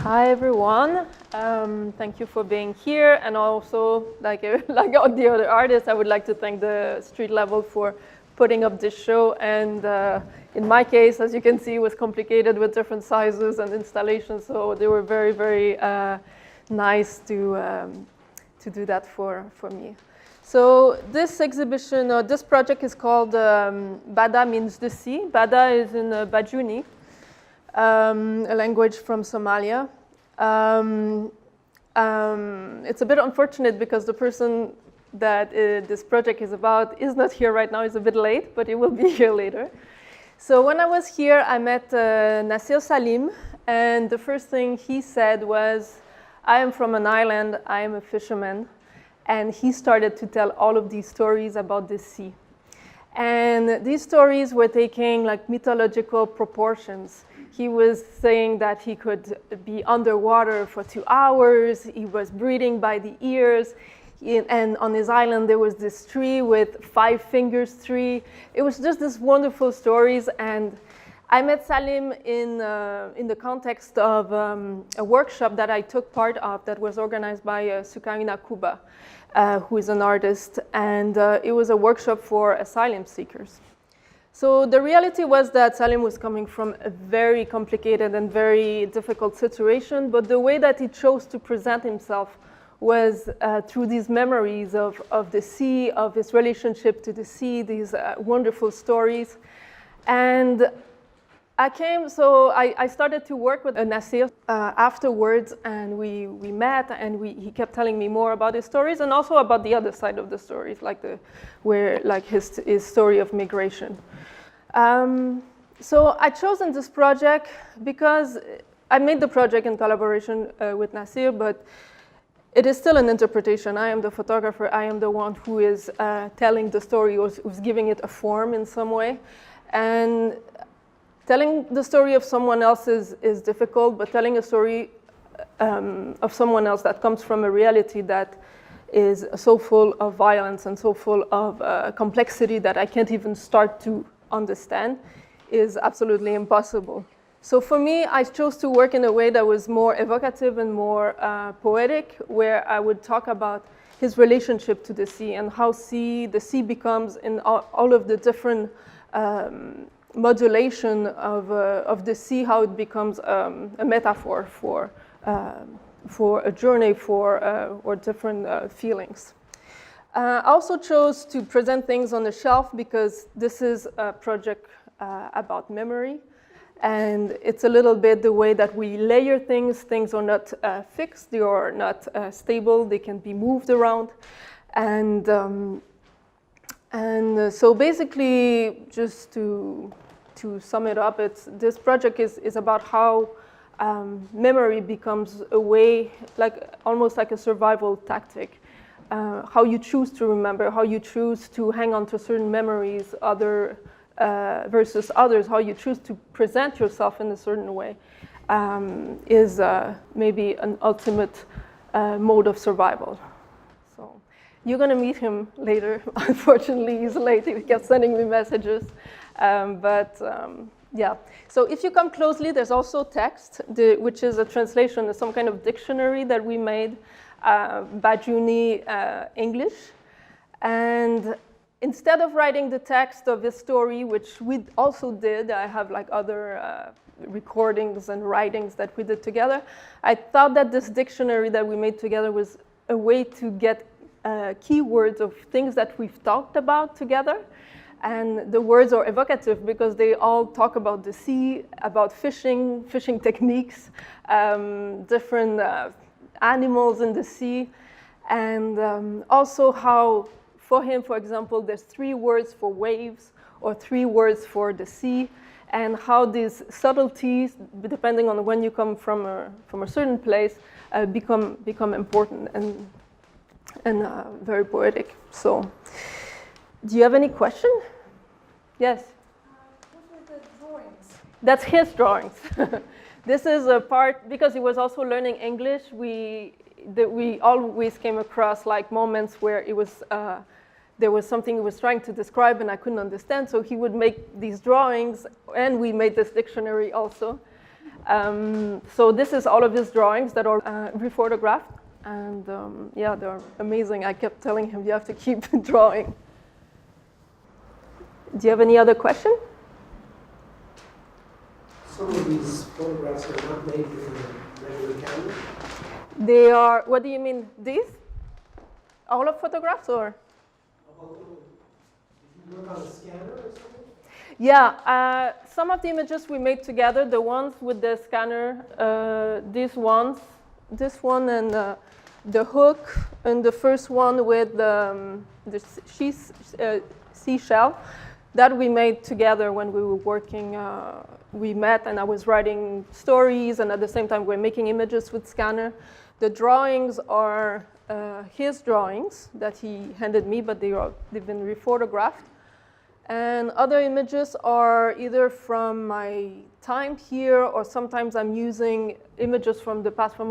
Hi everyone. Thank you for being here, and also, like all the other artists, I would like to thank the Street Level for putting up this show. And in my case, as you can see, it was complicated with different sizes and installations, so they were very, very nice to do that for me. So this exhibition, this project is called Badda means the sea. Badda is in Bajuni. A language from Somalia. It's a bit unfortunate because the person that this project is about is not here right now. He's a bit late, but he will be here later. So when I was here, I met Nasir Salim, and the first thing he said was, I am from an island, I am a fisherman. And he started to tell all of these stories about the sea. And these stories were taking like mythological proportions. He was saying that he could be underwater for 2 hours. He was breathing by the ears. And on his island, there was this tree with 5 fingers tree. It was just these wonderful stories. And I met Salim in the context of a workshop that I took part of that was organized by Sukaina Kuba, who is an artist. And it was a workshop for asylum seekers. So the reality was that Salim was coming from a very complicated and very difficult situation, but the way that he chose to present himself was through these memories of the sea, of his relationship to the sea, these wonderful stories. And I started to work with Nasir afterwards, and we met, and he kept telling me more about his stories and also about the other side of the stories, like his story of migration. So I chosen this project because I made the project in collaboration with Nasir, but it is still an interpretation. I am the photographer. I am the one who is telling the story, or who's giving it a form in some way. And telling the story of someone else is difficult, but telling a story of someone else that comes from a reality that is so full of violence and so full of complexity that I can't even start to understand is absolutely impossible. So for me, I chose to work in a way that was more evocative and more poetic, where I would talk about his relationship to the sea and how the sea becomes in all of the different modulation of the sea, how it becomes a metaphor for a journey, or different feelings. I also chose to present things on the shelf because this is a project about memory, and it's a little bit the way that we layer things. Things are not fixed, they are not stable, they can be moved around. And so basically, just to sum it up, this project is about how memory becomes a way, almost like a survival tactic. How you choose to remember, how you choose to hang on to certain memories, versus others, how you choose to present yourself in a certain way, is maybe an ultimate mode of survival. So you're going to meet him later. Unfortunately, he's late. He kept sending me messages. Yeah. So if you come closely, there's also text, which is a translation, some kind of dictionary that we made, Bajuni English. And instead of writing the text of his story, which we also did, I have other recordings and writings that we did together, I thought that this dictionary that we made together was a way to get keywords of things that we've talked about together. And the words are evocative because they all talk about the sea, about fishing techniques, different animals in the sea, and also how, for him, for example, there's 3 words for waves or 3 words for the sea, and how these subtleties, depending on when you come from a certain place, become important and very poetic. So, do you have any question? Yes? What were the drawings? That's his drawings. This is a part, because he was also learning English, we always came across moments where it was there was something he was trying to describe and I couldn't understand, so he would make these drawings, and we made this dictionary also. So this is all of his drawings that are rephotographed. And yeah, they're amazing. I kept telling him, you have to keep drawing. Do you have any other question? Some of these photographs are not made with a regular camera. They are, what do you mean, these? All of photographs or? If you work on a scanner or something? Yeah, some of the images we made together, the ones with the scanner, these ones, this one and the hook, and the first one with the seashell, that we made together when we were working. We met and I was writing stories, and at the same time we're making images with scanner. The drawings are his drawings that he handed me, but they've been rephotographed. And other images are either from my time here, or sometimes I'm using images from the past from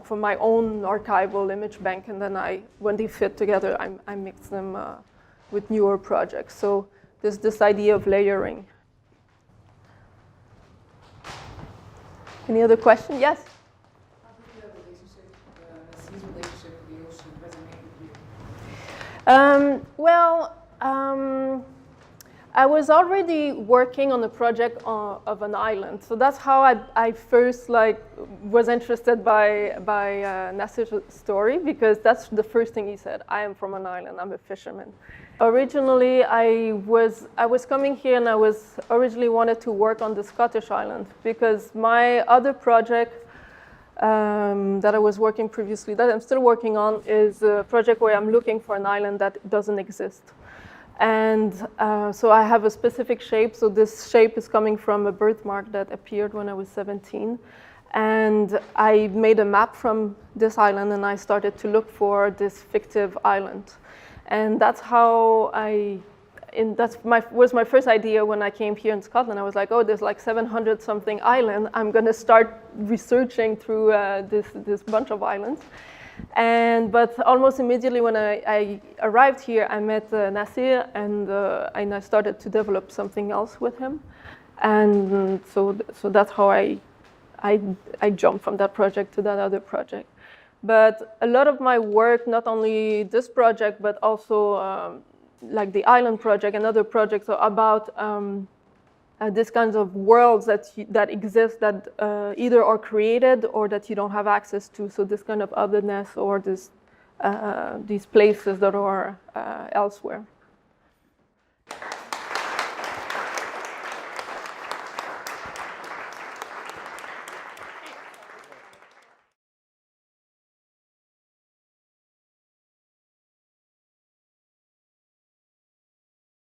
from my own archival image bank, and then when they fit together, I mix them with newer projects. So there's this idea of layering. Any other question? Yes? How did the relationship with the ocean resonate with you? I was already working on a project of an island, so that's how I first was interested by Nassir's story, because that's the first thing he said. I am from an island. I'm a fisherman. Originally, I was coming here, and I was originally wanted to work on the Scottish island, because my other project that I was working previously, that I'm still working on, is a project where I'm looking for an island that doesn't exist. And so I have a specific shape. So this shape is coming from a birthmark that appeared when I was 17. And I made a map from this island, and I started to look for this fictive island. And that's how was my first idea when I came here in Scotland. I was like, oh, there's like 700 something island. I'm going to start researching through this bunch of islands. But almost immediately when I arrived here, I met Nassir, and I started to develop something else with him. And so that's how I jumped from that project to that other project. But a lot of my work, not only this project, but also like the island project and other projects, are about these kinds of worlds that exist, that either are created or that you don't have access to. So this kind of otherness, or these places that are elsewhere.